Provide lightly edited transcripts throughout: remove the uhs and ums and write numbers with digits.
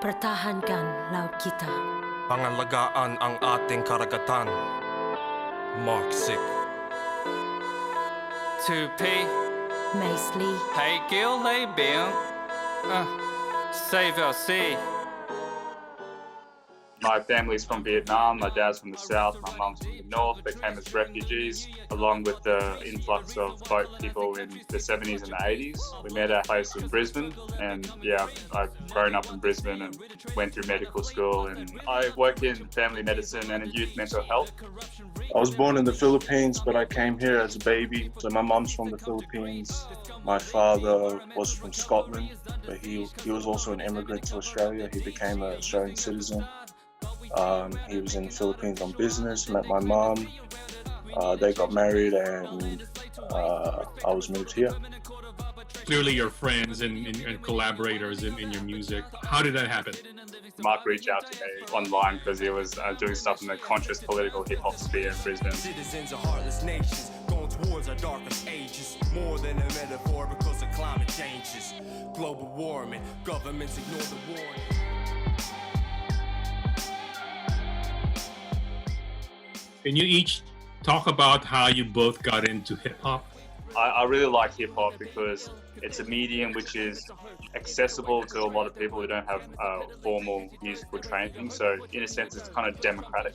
Pertahankan laut kita. Pangalagaan ang ating karagatan. Mark Sick. 2P Maisley, 係叫你病Save your sea. My family's from Vietnam, my dad's from the south, my mum's from the north. They came as refugees along with the influx of boat people in the 70s and the 80s. We met at a place in Brisbane, and yeah, I've grown up in Brisbane and went through medical school, and I work in family medicine and in youth mental health. I was born in the Philippines, but I came here as a baby. So my mom's from the Philippines. My father was from Scotland, but he was also an immigrant to Australia. He became an Australian citizen. He was in the Philippines on business, met my mom. They got married, and I was moved here. Clearly you're friends and collaborators in your music. How did that happen? Mark reached out to me online because he was doing stuff in the conscious political hip-hop sphere in Brisbane. Citizens are heartless nations, going towards our darkest ages. More than a metaphor because of climate changes. Global warming, governments ignore the warning. Can you each talk about how you both got into hip-hop? I really like hip-hop because it's a medium which is accessible to a lot of people who don't have formal musical training. So in a sense, it's kind of democratic,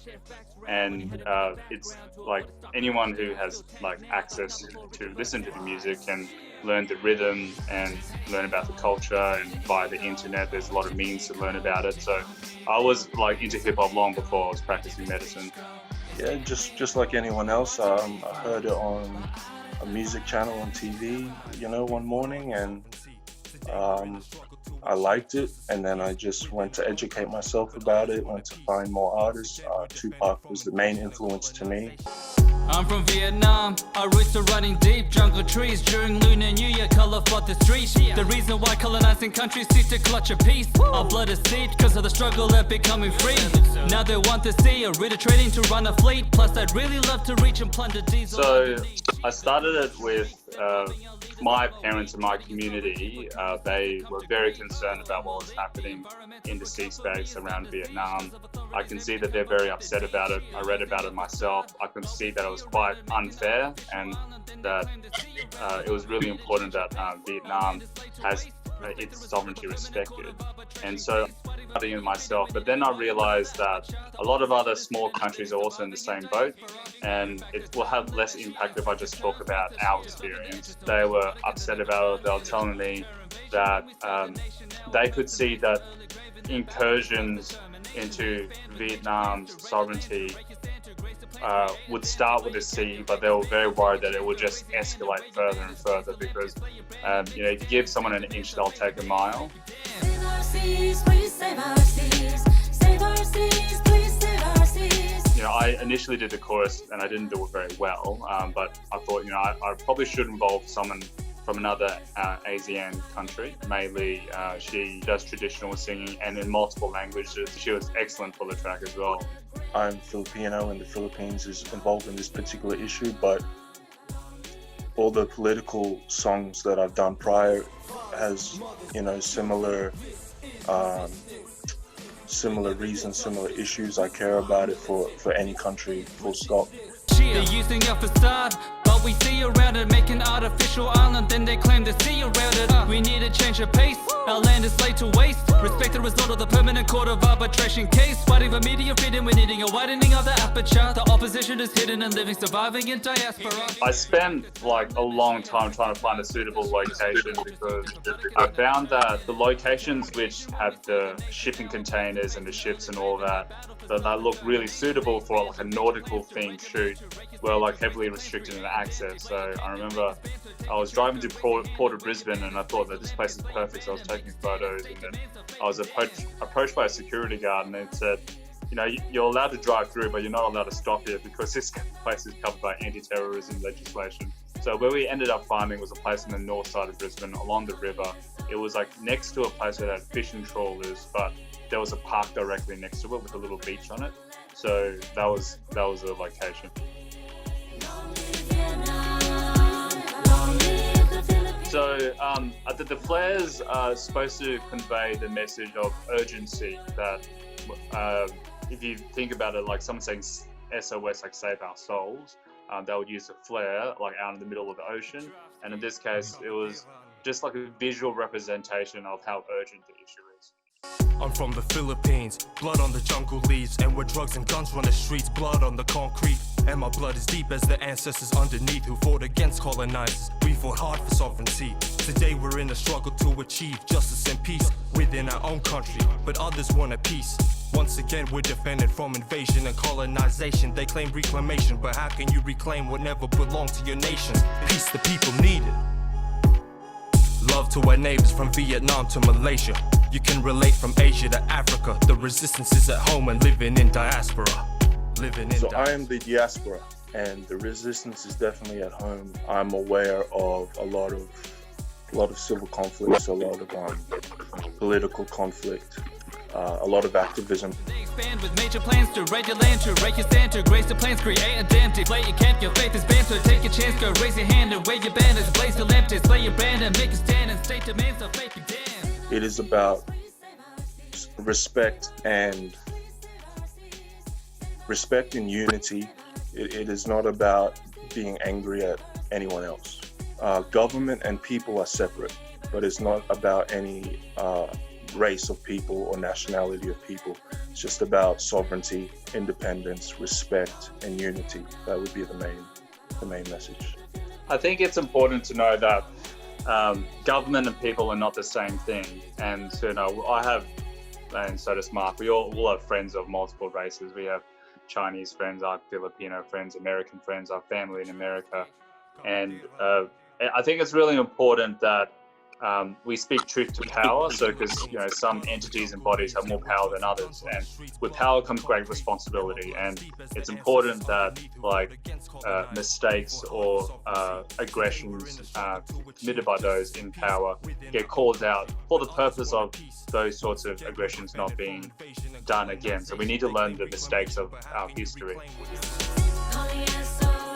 and it's like anyone who has like access to listen to the music can learn the rhythm and learn about the culture, and via the internet there's a lot of means to learn about it. So I was like into hip-hop long before I was practicing medicine. Yeah, just like anyone else, I heard it on a music channel on TV, one morning, and I liked it, and then I just went to educate myself about it, went to find more artists. Tupac was the main influence to me. I'm from Vietnam, our roots are running deep. Jungle trees during Lunar New Year, color flood the streets. The reason why colonizing countries seek to clutch a piece. Our blood is seeped because of the struggle of becoming free. Now they want to see a rid of trading to run a fleet. Plus I'd really love to reach and plunder diesel. So I started it with my parents and my community. They were very concerned about what was happening in the sea space around Vietnam. I can see that they're very upset about it. I read about it myself. I can see that it was quite unfair, and that it was really important that Vietnam has its sovereignty respected. And so I studying it myself, but then I realized that a lot of other small countries are also in the same boat, and it will have less impact if I just talk about our experience. They were upset about it. They were telling me that they could see that incursions into Vietnam's sovereignty would start with the sea, but they were very worried that it would just escalate further and further because, if you give someone an inch, they'll take a mile. Save our seas, please save our seas. Save our seas, please save our seas. I initially did the chorus and I didn't do it very well, but I thought, I probably should involve someone from another ASEAN country. Mei Li, she does traditional singing and in multiple languages. She was excellent for the track as well. I'm Filipino, and the Philippines is involved in this particular issue, but all the political songs that I've done prior has, similar reasons, similar issues. I care about it for any country, full stop. They're using a facade, but we see around it, make an artificial island, then they claim to see around it. We need to change the pace, our land is laid to waste. Respect the result of the permanent court of arbitration case. Fighting for media freedom, we're needing a widening of the aperture. The opposition is hidden and living, surviving in diaspora. I spent a long time trying to find a suitable location because I found that the locations which have the shipping containers and the ships and all that look really suitable for a nautical themed shoot were heavily restricted in access. So I remember I was driving to Port of Brisbane and I thought that this place is perfect, so I was taking photos, and then I was approached by a security guard, and they said, you're allowed to drive through, but you're not allowed to stop here because this place is covered by anti-terrorism legislation. So where we ended up finding was a place on the north side of Brisbane along the river. It was next to a place that had fishing trawlers, but there was a park directly next to it with a little beach on it. So that was the location. Long live Vietnam, long live the Philippines. So the flares are supposed to convey the message of urgency that if you think about it, like someone saying SOS, like save our souls, they would use a flare like out in the middle of the ocean. And in this case, it was just like a visual representation of how urgent the issue is. I'm from the Philippines, blood on the jungle leaves, and where drugs and guns run the streets, blood on the concrete. And my blood is deep as the ancestors underneath who fought against colonizers. We fought hard for sovereignty. Today we're in a struggle to achieve justice and peace within our own country, but others want a peace. Once again we're defended from invasion and colonization. They claim reclamation, but how can you reclaim what never belonged to your nation? Peace the people needed. Love to our neighbors from Vietnam to Malaysia. You can relate from Asia to Africa. The resistance is at home and living in diaspora. So I am the diaspora, and the resistance is definitely at home. I'm aware of a lot of civil conflicts, a lot of political conflict, a lot of activism. They expand with major plans to raid your land, to rake your stand, to grace the plans, create a dam, deflate your camp, your faith is banned, so take a chance, go raise your hand and wave your banners, blaze the lamp, display your brand and make a stand, and state demands, so faith be damned. It is about respect and unity. It is not about being angry at anyone else. Government and people are separate, but it's not about any race of people or nationality of people. It's just about sovereignty, independence, respect, and unity. That would be the main message. I think it's important to know that government and people are not the same thing. And so, I have, and so does Mark, we all have friends of multiple races. We have Chinese friends, our Filipino friends, American friends, our family in America. And I think it's really important that we speak truth to power. So, because some entities and bodies have more power than others, and with power comes great responsibility. And it's important that mistakes or aggressions committed by those in power get called out for the purpose of those sorts of aggressions not being done again. So we need to learn the mistakes of our history. Calling SOS.